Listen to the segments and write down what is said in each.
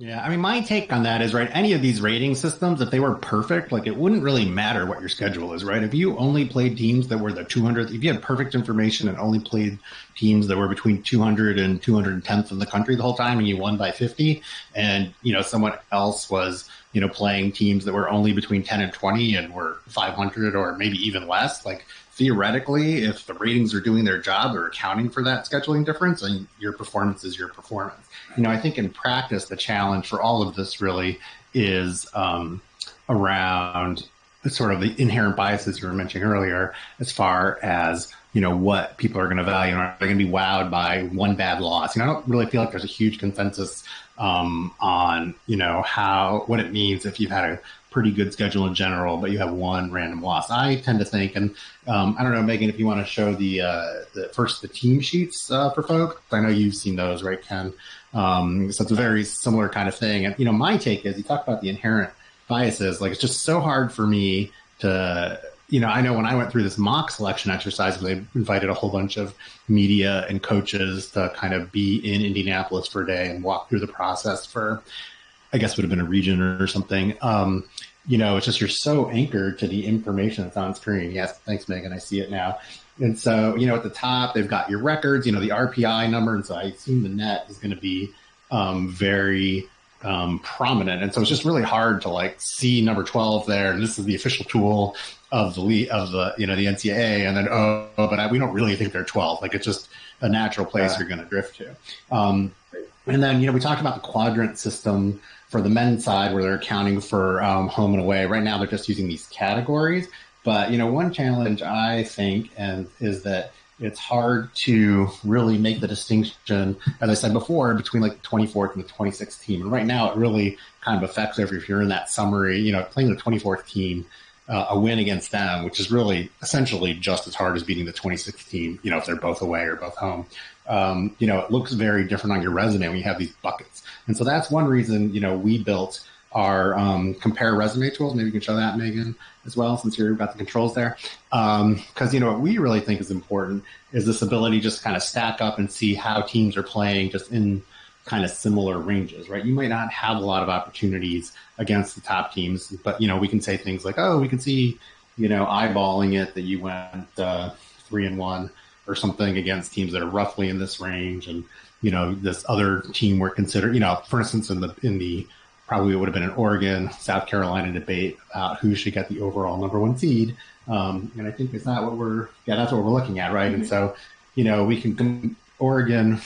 Yeah, I mean, my take on that is, right, any of these rating systems, if they were perfect, like it wouldn't really matter what your schedule is, right? If you only played teams that were the 200th, if you had perfect information and only played teams that were between 200 and 210th in the country the whole time and you won by 50, and, someone else was, playing teams that were only between 10 and 20 and were 500 or maybe even less, like theoretically, if the ratings are doing their job, they're accounting for that scheduling difference, and your performance is your performance. I think in practice, the challenge for all of this really is around sort of the inherent biases you were mentioning earlier, as far as what people are going to value. Are they going to be wowed by one bad loss? I don't really feel like there's a huge consensus on what it means if you've had a pretty good schedule in general, but you have one random loss. I tend to think, and I don't know, Megan, if you want to show the team sheets for folks. I know you've seen those, right, Ken? So it's a very similar kind of thing. And, my take is, you talk about the inherent biases, like it's just so hard for me to, I know when I went through this mock selection exercise, they invited a whole bunch of media and coaches to kind of be in Indianapolis for a day and walk through the process for, I guess would have been a region or something. It's just, you're so anchored to the information that's on screen. Yes. Thanks, Megan. I see it now. And so, at the top, they've got your records, the RPI number. And so I assume the net is going to be very prominent. And so it's just really hard to see number 12 there. And this is the official tool of the NCAA. And then, but we don't really think they're 12. Like, it's just a natural place you're going to drift to. And then, we talked about the quadrant system for the men's side, where they're accounting for home and away. Right now, they're just using these categories. But, one challenge I think is that it's hard to really make the distinction, as I said before, between the 24th and the 26th team. And right now, it really kind of affects if you're in that summary, playing the 24th team, a win against them, which is really essentially just as hard as beating the 26th team, if they're both away or both home. It looks very different on your resume when you have these buckets. And so that's one reason, we built our compare resume tools. Maybe you can show that, Megan, as well, since you've got the controls there. Because, what we really think is important is this ability just kind of stack up and see how teams are playing just in kind of similar ranges, right? You might not have a lot of opportunities against the top teams, but, we can say things like, we can see, eyeballing it that you went 3-1 or something against teams that are roughly in this range. And, this other team we're considering, for instance, in the probably it would have been an Oregon, South Carolina debate about who should get the overall number 1 seed. And I think that's what we're looking at, right? Mm-hmm. And so, we can, Oregon,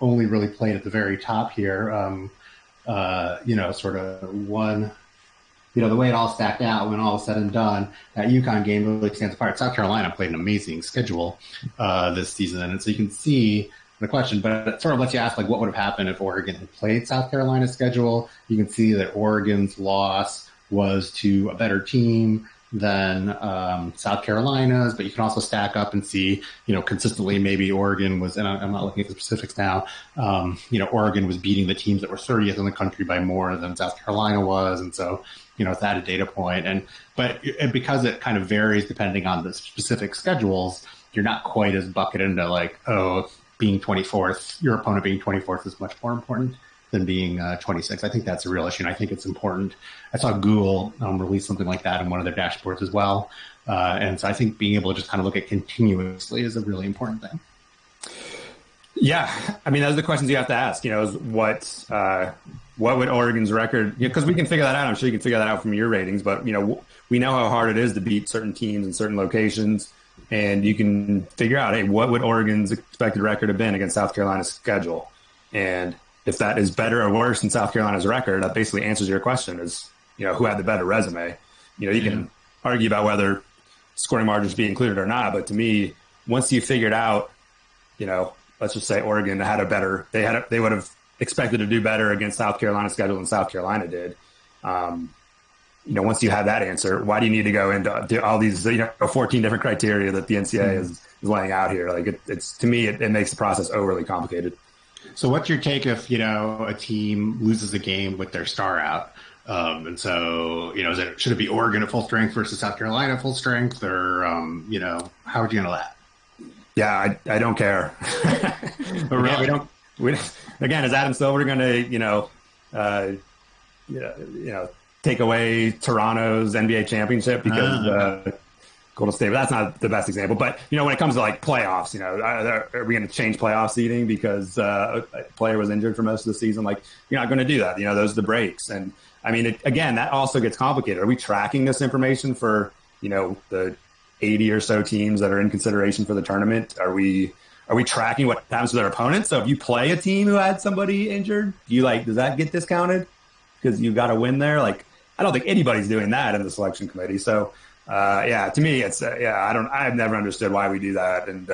only really played at the very top here, sort of one, the way it all stacked out when all was said and done, that UConn game really stands apart. South Carolina played an amazing schedule this season. And so you can see the question, but it sort of lets you ask, what would have happened if Oregon had played South Carolina's schedule? You can see that Oregon's loss was to a better team than South Carolina's, but you can also stack up and see, consistently maybe Oregon was, and I'm not looking at the specifics now, Oregon was beating the teams that were 30th in the country by more than South Carolina was. And so, it's at a data point. But because it kind of varies depending on the specific schedules, you're not quite as bucketed into being 24th, your opponent being 24th is much more important than being 26th. I think that's a real issue, and I think it's important. I saw Google release something like that in one of their dashboards as well. And so I think being able to just kind of look at continuously is a really important thing. Yeah. I mean, those are the questions you have to ask, is what would Oregon's record, because we can figure that out. I'm sure you can figure that out from your ratings, but, we know how hard it is to beat certain teams in certain locations. And you can figure out, hey, what would Oregon's expected record have been against South Carolina's schedule? And if that is better or worse than South Carolina's record, that basically answers your question is, who had the better resume? You can argue about whether scoring margins be included or not. But to me, once you figured out, let's just say Oregon had they would have expected to do better against South Carolina's schedule than South Carolina did. Once you have that answer, why do you need to go into all these, 14 different criteria that the NCAA is laying out here? It's to me, it makes the process overly complicated. So what's your take if, a team loses a game with their star out? And so, should it be Oregon at full strength versus South Carolina at full strength, or, how would you handle that? Yeah, I don't care. But really? Again, is Adam Silver going to, take away Toronto's NBA championship because Golden State. But that's not the best example. But when it comes to like playoffs, are we going to change playoff seeding because a player was injured for most of the season? Like, you're not going to do that. Those are the breaks. And I mean, again, that also gets complicated. Are we tracking this information for the 80 or so teams that are in consideration for the tournament? Are we tracking what happens to their opponents? So if you play a team who had somebody injured, does that get discounted because you got to win there? Like, I don't think anybody's doing that in the selection committee. So, to me, it's I've never understood why we do that, and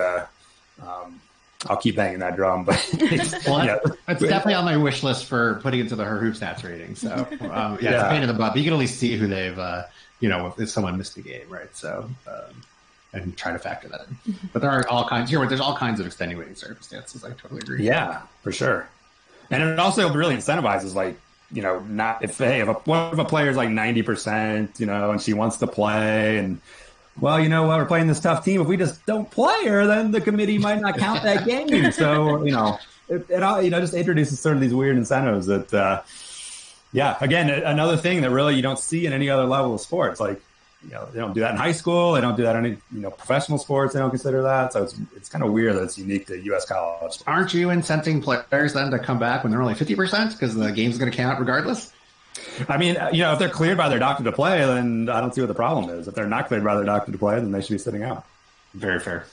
I'll keep banging that drum. But it's definitely on my wish list for putting into the Her Hoop Stats rating. So, it's a pain in the butt, but you can at least see who they've, if someone missed the game, right? So, and try to factor that in. But there are all kinds there's all kinds of extenuating circumstances. I totally agree. Yeah, for sure. And it also really incentivizes, like, not if what if a player's like 90%, and she wants to play, and we're playing this tough team. If we just don't play her, then the committee might not count that game. So it just introduces sort of these weird incentives that again, another thing that really you don't see in any other level of sports. Like, they don't do that in high school. They don't do that in any, professional sports. They don't consider that. So it's kind of weird that it's unique to U.S. college sports. Aren't you incenting players then to come back when they're only 50% because the game's going to count regardless? I mean, if they're cleared by their doctor to play, then I don't see what the problem is. If they're not cleared by their doctor to play, then they should be sitting out. Very fair.